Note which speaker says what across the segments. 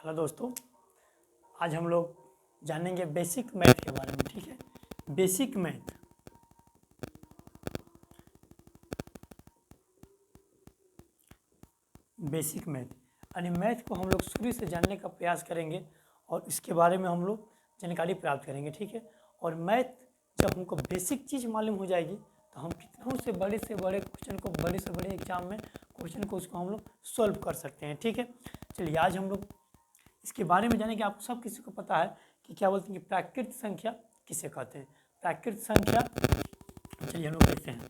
Speaker 1: Hello दोस्तों, आज हम लोग जानेंगे बेसिक मैथ के बारे में। ठीक है, बेसिक मैथ। बेसिक मैथ यानी मैथ को हम लोग शुरू से जानने का प्रयास करेंगे और इसके बारे में हम लोग जानकारी प्राप्त करेंगे। ठीक है, और मैथ जब हमको बेसिक चीज़ मालूम हो जाएगी तो हम कितनों से बड़े क्वेश्चन को, बड़े से बड़े एग्जाम में क्वेश्चन को उसको हम लोग सॉल्व कर सकते हैं। ठीक है, चलिए आज हम लोग इसके बारे में जानेंगे। आप सब किसी को पता है कि क्या बोलते हैं कि प्राकृत संख्या किसे कहते हैं। प्राकृत संख्या, चलिए हम लोग देखते हैं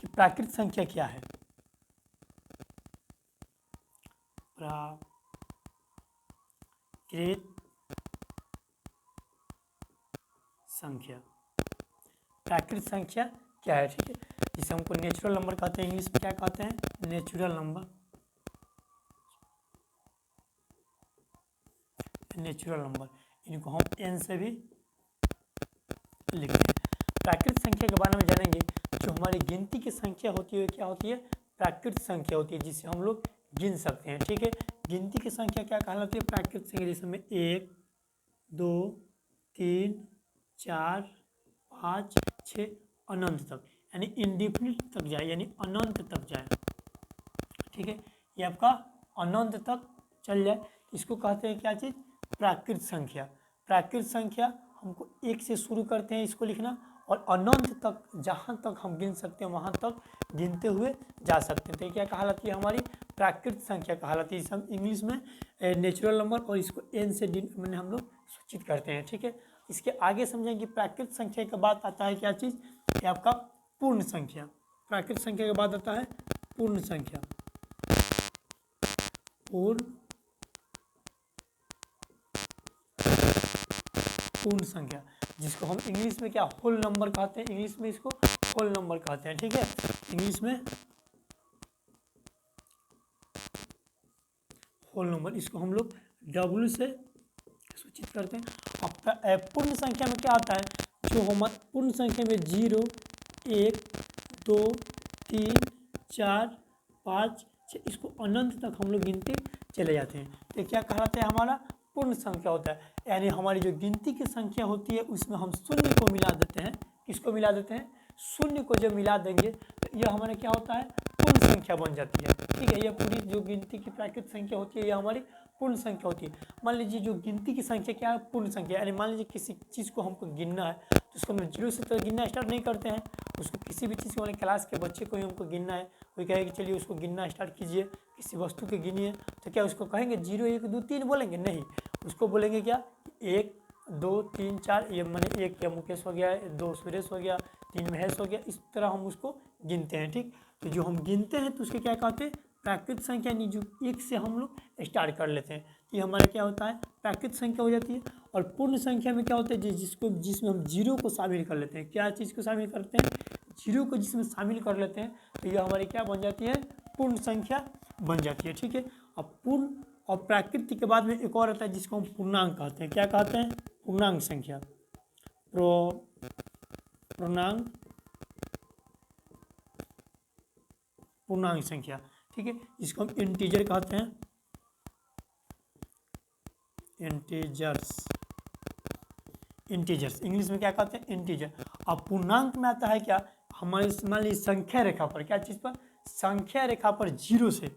Speaker 1: कि प्राकृत संख्या क्या है। प्राकृत संख्या, प्राकृत संख्या क्या है। ठीक है, जिसे हमको नेचुरल नंबर कहते हैं। इंग्लिश में क्या कहते हैं? Natural number. नेचुरल नंबर, इनको हम एन से भी लिखते हैं। प्राकृत संख्या के बारे में जानेंगे। जो हमारी गिनती की संख्या होती है क्या होती है? प्राकृत संख्या होती है, जिसे हम लोग गिन सकते हैं। ठीक है, गिनती की संख्या क्या कहलाती है? प्राकृत संख्या, जिसमें 1 2 3 4 5 6 अनंत तक, यानी इनडिफिनिट तक जाए, यानी अनंत तक जाए। ठीक है, ये आपका अनंत तक चल जाए, इसको कहते हैं क्या चीज़? प्राकृत संख्या। प्राकृत संख्या हमको 1 से शुरू करते हैं इसको लिखना, और अनंत तक जहाँ तक हम गिन सकते हैं वहाँ तक गिनते हुए जा सकते हैं। तो ये क्या कहलाती है? हमारी प्राकृत संख्या कहलाती है। इसे हम इंग्लिश में नेचुरल नंबर, और इसको एन से मैंने हम लोग सूचित करते हैं। ठीक है, इसके आगे समझेंगे कि प्राकृत संख्या के बाद आता है क्या चीज़? ये आपका पूर्ण संख्या। प्राकृत संख्या के बाद आता है पूर्ण संख्या। पूर्ण संख्या, जिसको हम इंग्लिश में क्या होल नंबर कहते हैं। इंग्लिश में इसको होल नंबर कहते हैं। ठीक है, इंग्लिश में होल नंबर, इसको हम लोग W से सूचित करते हैं। अब पूर्ण संख्या में क्या आता है? जो हमारे पूर्ण संख्या में 0 1 2 3 4 5 6, इसको अनंत तक हम लोग गिनते चले जाते हैं। तो क्या कहलाते हैं? हमारा पूर्ण संख्या होता है। यानी हमारी जो गिनती की संख्या होती है उसमें हम शून्य को मिला देते हैं। किसको मिला देते हैं? शून्य को जब मिला देंगे तो यह हमारा क्या होता है? पूर्ण संख्या बन जाती है। ठीक है, यह पूरी जो गिनती की प्राकृत संख्या होती है यह हमारी पूर्ण संख्या होती है। मान लीजिए जो गिनती की संख्या क्या है? पूर्ण संख्या। यानी मान लीजिए किसी चीज़ को हमको गिनना है तो उसको हम 0 से तो गिनना स्टार्ट नहीं करते हैं। उसको किसी भी चीज़ को, हमारे क्लास के बच्चे को ही हमको गिनना है, कोई कहे कि चलिए उसको गिनना स्टार्ट कीजिए, किसी वस्तु के गिनिए, तो क्या उसको कहेंगे 0 1 2 3 बोलेंगे? नहीं, उसको बोलेंगे क्या? 1 2 3 4, ये मैंने 1 या मुकेश हो गया, 2 सुरेश हो गया, 3 महेश हो गया, इस तरह हम उसको गिनते हैं। ठीक, तो जो हम गिनते हैं तो उसके क्या कहते हैं? प्राकृत संख्या। नहीं, जो 1 से हम लोग स्टार्ट कर लेते हैं तो ये हमारा क्या होता है? प्राकृत संख्या हो जाती है। और पूर्ण संख्या में क्या होता है? जिसमें हम 0 को शामिल कर लेते हैं। क्या चीज़ को शामिल करते हैं? 0 को जिसमें शामिल कर लेते हैं तो यह हमारी क्या बन जाती है? पूर्ण संख्या बन जाती है। ठीक है, अब पूर्ण और प्राकृतिक के बाद में एक और आता है जिसको हम पूर्णांक कहते हैं। क्या कहते हैं? पूर्णांक संख्या। पूर्णांक संख्या। ठीक है, इसको हम इंटीजर कहते हैं। इंटीजर्स इंग्लिश में क्या कहते हैं? इंटीजर। अब पूर्णांक में आता है क्या? हमारे मान लीजिए संख्या रेखा पर, क्या चीज़ पर? संख्या रेखा पर 0 से,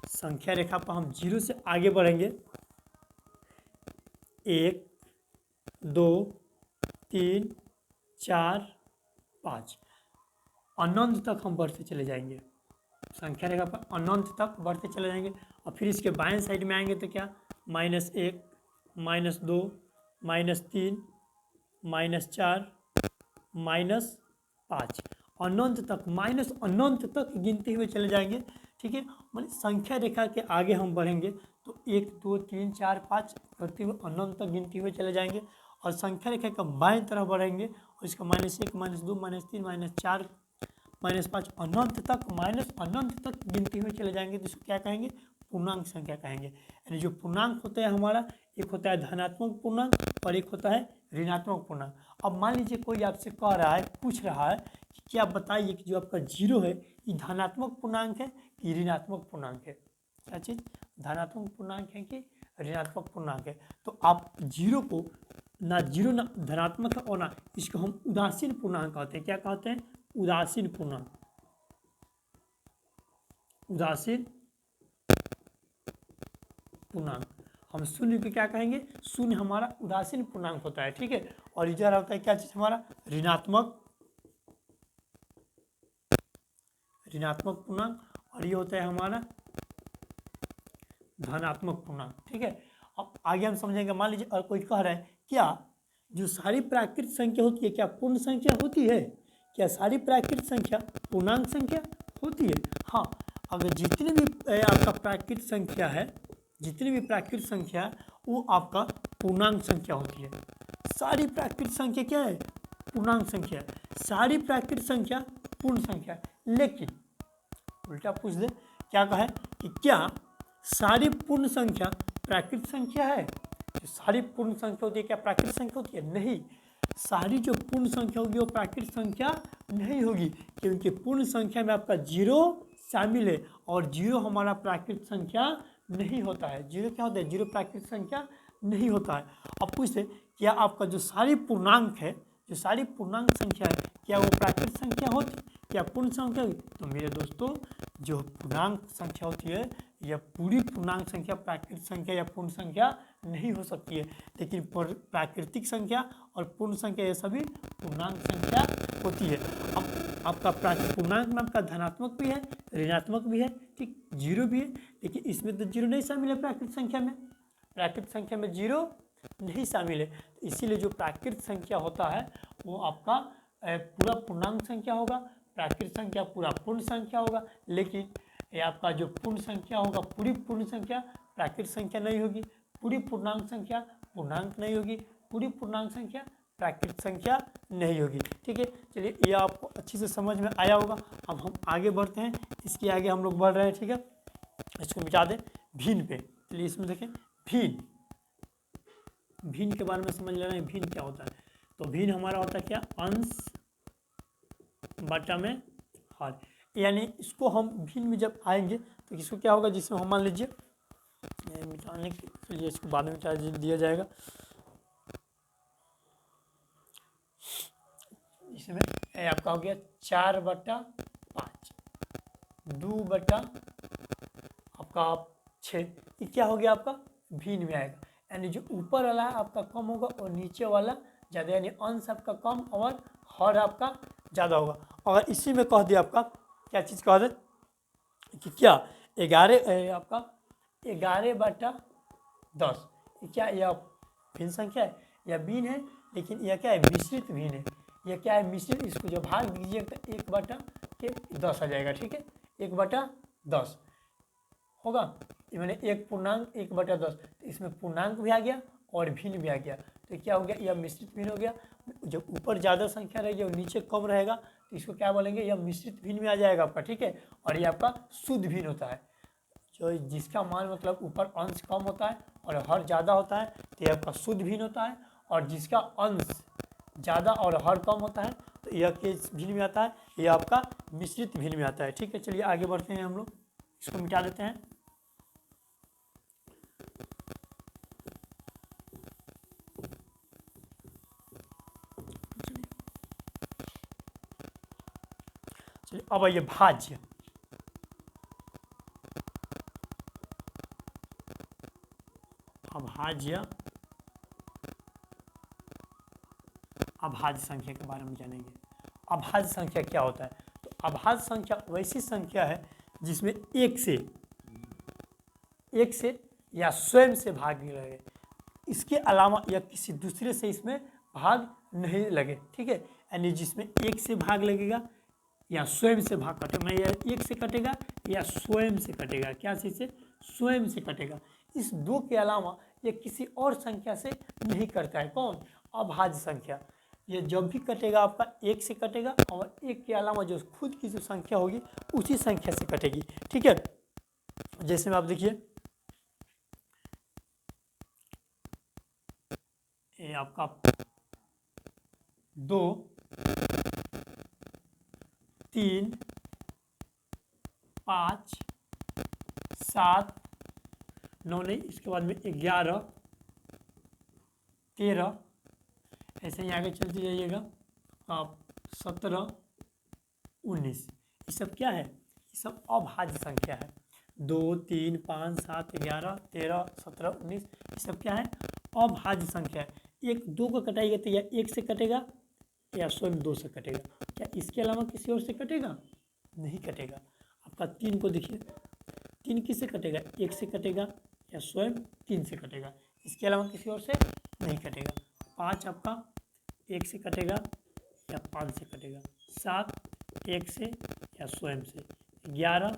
Speaker 1: संख्या रेखा पर हम 0 से आगे बढ़ेंगे। 1 2 3 4 5, अनंत तक हम बढ़ते चले जाएंगे। संख्या रेखा पर अनंत तक बढ़ते चले जाएंगे। और फिर इसके बाएं साइड में आएंगे तो क्या? -1 -2 -3 -4 -5, अनंत तक, माइनस अनंत तक गिनते हुए चले जाएंगे। ठीक है, मतलब संख्या रेखा के आगे हम बढ़ेंगे तो 1 2 3 4 5 करते हुए अनंत तक गिनते हुए चले जाएंगे। और संख्या रेखा का बाएं तरफ बढ़ेंगे और इसका -1 -2 -3 -4 -5 अनंत तक, अनंत तक गिनते हुए चले जाएंगे तो इसको क्या कहेंगे? पूर्णांक संख्या कहेंगे। यानी जो पूर्णांक होता है हमारा, एक होता है धनात्मक पूर्णांक और एक होता है ऋणात्मक पूर्णांक। अब मान लीजिए कोई आपसे कह रहा है, पूछ रहा है कि क्या बताइए कि जो आपका 0 है ये धनात्मक पूर्णांक है कि ऋणात्मक पूर्णांक है? क्या चीज़? धनात्मक पूर्णांक है कि ऋणात्मक पूर्णांक है। तो आप जीरो को जीरो ना धनात्मक है और ना, इसको हम उदासीन पूर्णांक कहते हैं। क्या कहते हैं? उदासीन पूर्णांक। उदासीन पूर्णांक हम शून्य को क्या कहेंगे? शून्य हमारा उदासीन पूर्णांक होता है, ठीक है। और इधर होता है क्या चीज हमारा? ऋणात्मक पूर्णांक, और ये होता है हमारा धनात्मक पूर्णांक, ठीक है। अब आगे हम समझेंगे। मान लीजिए और कोई कह रहा है क्या जो सारी प्राकृत संख्या होती है क्या पूर्ण संख्या होती है? क्या सारी प्राकृत संख्या पूर्णांक संख्या होती है? हाँ, अगर जितनी भी आपका प्राकृत संख्या है, जितनी भी प्राकृत संख्या वो आपका पूर्णांक संख्या होती है। सारी प्राकृत संख्या क्या है? पूर्णांक संख्या है। सारी प्राकृत संख्या पूर्ण संख्या है। लेकिन उल्टा पूछ दे, क्या कहे कि क्या सारी पूर्ण संख्या प्राकृत संख्या है? तो सारी पूर्ण संख्या होती है क्या प्राकृत संख्या होती है? नहीं, सारी जो पूर्ण संख्या होगी वो प्राकृत संख्या नहीं होगी, क्योंकि पूर्ण संख्या में आपका जीरो शामिल है और जीरो हमारा प्राकृत संख्या नहीं होता है। जीरो क्या होता है? जीरो प्राकृत संख्या नहीं होता है। अब पूछते क्या आपका जो सारी पूर्णांक है, जो सारी पूर्णांक संख्या है, क्या वो प्राकृत संख्या होती है? क्या पूर्ण संख्या होगी? तो मेरे दोस्तों, जो पूर्णांक संख्या होती है यह पूरी पूर्णांक संख्या प्राकृतिक संख्या या पूर्ण संख्या नहीं हो सकती है, लेकिन प्राकृतिक संख्या और पूर्ण संख्या ये सभी पूर्णांक संख्या होती है। अब आपका पूर्णांक में आपका धनात्मक भी है, ऋणात्मक भी है, ठीक, जीरो भी है, लेकिन इसमें तो जीरो नहीं शामिल है। प्राकृतिक संख्या में, प्राकृतिक संख्या में जीरो नहीं शामिल है, तो इसीलिए जो प्राकृतिक संख्या होता है वो आपका पूरा पूर्णांक संख्या होगा, प्राकृतिक संख्या पूरा पूर्ण संख्या होगा। लेकिन ये आपका जो पूर्ण संख्या होगा पूरी पूर्ण संख्या प्राकृतिक संख्या नहीं होगी, पूरी पूर्णांक संख्या पूर्णांक नहीं होगी, पूरी पूर्णांक संख्या प्राकृतिक संख्या नहीं होगी, ठीक है। चलिए, ये आपको अच्छी से समझ में आया होगा। अब हम आगे बढ़ते हैं, इसके आगे हम लोग बढ़ रहे हैं, ठीक है। इसको मिटा दें भिन्न पे। चलिए इसमें देखें भिन्न, भिन्न के बारे में समझ लेना है। भिन्न क्या होता है? तो भिन्न हमारा होता है क्या? अंश बटा में हर, यानी इसको हम भिन्न में जब आएंगे तो इसको क्या होगा? जिसमें हम मान लीजिए मिटाने के लिए इसको बाद में मिटा दिया जाएगा। इसमें आपका हो गया 4/5, 2/, आपका 6, ये क्या हो गया? आपका भिन्न में आएगा, यानी जो ऊपर वाला है आपका कम होगा और नीचे वाला ज़्यादा, यानी अंश आपका कम और हर आपका ज़्यादा होगा। अगर इसी में कह दिया आपका क्या चीज़ कह दे कि क्या 11 आपका 11/10, ये क्या? यह भिन्न संख्या है या भिन्न है, लेकिन यह क्या है? मिश्रित भिन्न है। यह क्या है? मिश्रित। इसको जब भाग दीजिएगा तो 1/10 आ जाएगा, ठीक है। 1/10 होगा, मैंने एक पूर्णांक 1/10, तो इसमें पूर्णांक भी आ गया और भिन्न भी आ गया, तो क्या हो गया? यह मिश्रित भिन्न हो गया। जब ऊपर ज़्यादा संख्या रहेगी और नीचे कम रहेगा तो इसको क्या बोलेंगे? यह मिश्रित भिन्न में आ जाएगा आपका, ठीक है। और ये आपका शुद्ध भिन्न होता है, जो जिसका मान मतलब ऊपर अंश कम होता है और हर ज़्यादा होता है तो यह आपका शुद्ध भिन्न होता है, और जिसका अंश ज़्यादा और हर कम होता है तो यह किस भिन्न में आता है? यह आपका मिश्रित भिन्न में आता है, ठीक है। चलिए आगे बढ़ते हैं हम लोग, इसको मिटा देते हैं। चलिए अब आइए भाज्य। अभाज्य संख्या के बारे में जानेंगे। अभाज्य संख्या क्या होता है? तो अभाज्य संख्या वैसी संख्या है जिसमें एक से या स्वयं से भाग लगे, इसके अलावा या किसी दूसरे से इसमें भाग नहीं लगे, ठीक है। यानी जिसमें एक से भाग लगेगा या स्वयं से भाग कटेगा, मैं एक से कटेगा या स्वयं से कटेगा। क्या चीज़ से? स्वयं से कटेगा। इस दो के अलावा ये किसी और संख्या से नहीं करता है। कौन? अभाज्य संख्या। ये जब भी कटेगा आपका एक से कटेगा और एक के अलावा जो खुद की जो संख्या होगी उसी संख्या से कटेगी, ठीक है। जैसे में आप देखिए ये आपका 2, 3, 5, 7, 9 नहीं, इसके बाद में 11, 13, ऐसे ही आगे चलते जाइएगा आप 17, 19। ये सब क्या है? ये सब अभाज्य संख्या है। 2, 3, 5, 7, 11, 13, 17, 19 ये सब क्या है? अभाज्य संख्या है। एक 2 को कटाइएगा तो या 1 से कटेगा या स्वयं 2 से कटेगा। क्या इसके अलावा किसी और से कटेगा? नहीं कटेगा। आपका 3 को देखिए, 3 किससे कटेगा? 1 से कटेगा या स्वयं 3 से कटेगा। इसके अलावा किसी और से नहीं कटेगा। 5 आपका 1 से कटेगा या 5 से कटेगा। 7 1 से या स्वयं से। 11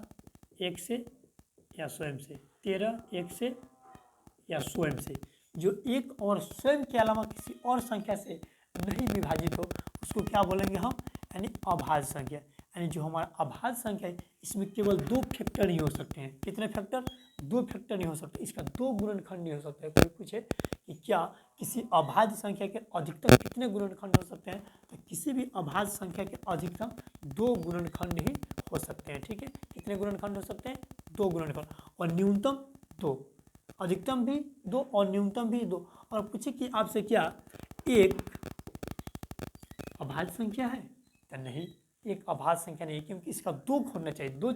Speaker 1: 1 से या स्वयं से। 13 1 से या स्वयं से। जो एक और स्वयं के अलावा किसी और संख्या से नहीं विभाजित हो उसको क्या बोलेंगे हम? यानी अभाज्य संख्या। यानी जो हमारा अभाज्य संख्या है इसमें केवल 2 फैक्टर ही हो सकते हैं। कितने फैक्टर? 2 फैक्टर नहीं हो सकते। इसका 2 गुणनखंड नहीं हो सकता है। कोई पूछे कि क्या किसी अभाज्य संख्या के अधिकतम कितने गुणनखंड हो सकते हैं, तो किसी भी अभाज्य संख्या के अधिकतम 2 गुणनखंड ही हो सकते हैं। ठीक है, कितने गुणनखंड हो सकते हैं? 2 गुणनखंड, और न्यूनतम 2, अधिकतम भी 2 और न्यूनतम भी 2। और पूछे कि आपसे क्या एक अभाज्य संख्या है? तो नहीं, एक अभाज्य संख्या नहीं, क्योंकि इसका 2 होना चाहिए। 2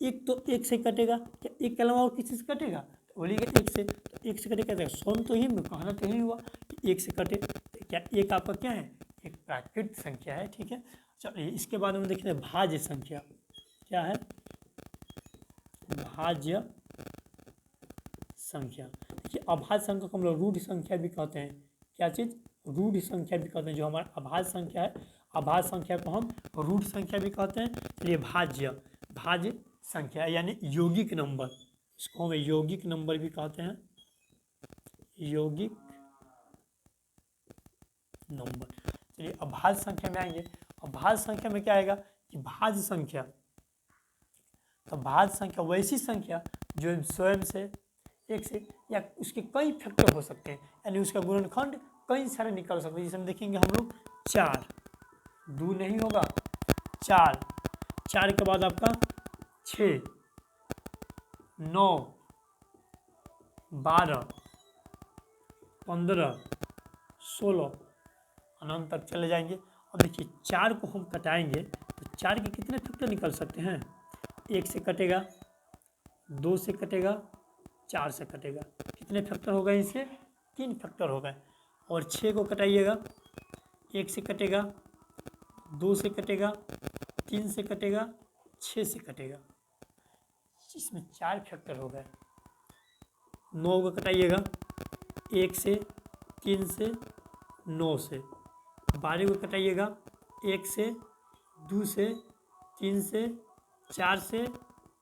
Speaker 1: एक तो 1 से कटेगा, क्या एक के अलावा और किसी से कटेगा? तो बोलिएगा 1 से, तो 1 से कटेगा स्वयं तो ही कहना तो यही हुआ कि 1 से कटे। तो क्या एक आपका क्या है? एक प्राकृत संख्या है। ठीक है, चलिए इसके बाद हम देखते हैं भाज्य संख्या। क्या है? भाज्य संख्या। देखिए अभाज्य संख्या को हम लोग रूढ़ संख्या भी कहते हैं। क्या चीज़? रूढ़ संख्या भी कहते हैं। जो हमारा अभाज्य संख्या है, अभाज्य संख्या को हम रूढ़ संख्या भी कहते हैं। चलिए भाज्य संख्या यानी यौगिक नंबर, इसको हम यौगिक नंबर भी कहते हैं। यौगिक नंबर। चलिए अभाज्य संख्या में आएंगे। अभाज्य संख्या में क्या आएगा कि भाज्य संख्या, तो भाज्य संख्या वैसी संख्या जो स्वयं से, एक से या उसके कई फैक्टर हो सकते हैं, यानी उसका गुणनखंड कई सारे निकल सकते हैं। जैसे हम देखेंगे हम लोग 4, 2 नहीं होगा, 4, 4 के बाद आपका 6, 9, 12, 15, 16 अनंत तक चले जाएंगे। अब देखिए 4 को हम कटाएंगे तो 4 के कितने फैक्टर निकल सकते हैं? 1 से कटेगा, 2 से कटेगा, 4 से कटेगा। कितने फैक्टर हो गए इसके? 3 फैक्टर हो गए। और 6 को कटाइएगा, 1 से कटेगा, 2 से कटेगा, 3 से कटेगा, 6 से कटेगा। इसमें 4 फैक्टर हो गए। 9 को कटाइएगा, 1 से, 3 से, 9 से। 12 को कटाइएगा, 1 से, 2 से, 3 से, 4 से,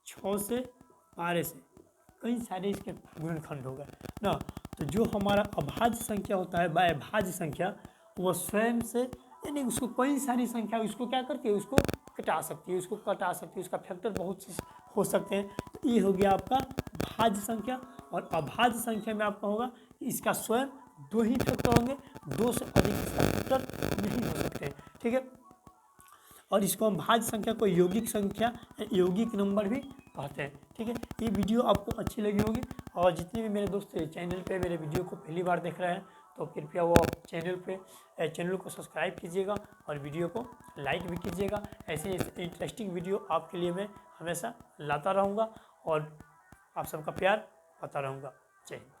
Speaker 1: 6 से, 12 से। कई सारे इसके गुणनखंड हो गए ना। तो जो हमारा अभाज्य संख्या होता है, भाज्य संख्या, वो स्वयं से, यानी उसको कई सारी संख्या उसको क्या करती है? उसको कटा सकती है, उसको कटा सकती है। उसका फैक्टर बहुत से हो सकते हैं। तो ये हो गया आपका भाज्य संख्या। और अभाज्य संख्या में आपका होगा कि इसका स्वयं 2 ही फैक्टर होंगे, 2 से अधिक इसका फैक्टर नहीं हो सकते। ठीक है, और इसको हम भाज्य संख्या को यौगिक संख्या, यौगिक नंबर भी कहते हैं। ठीक है, ये वीडियो आपको अच्छी लगी होगी। और जितने भी मेरे दोस्त चैनल पे मेरे वीडियो को पहली बार देख रहे हैं तो कृपया वो चैनल को सब्सक्राइब कीजिएगा और वीडियो को लाइक भी कीजिएगा। ऐसे इंटरेस्टिंग वीडियो आपके लिए मैं हमेशा लाता रहूँगा और आप सबका प्यार पाता रहूँगा। जय हिंद।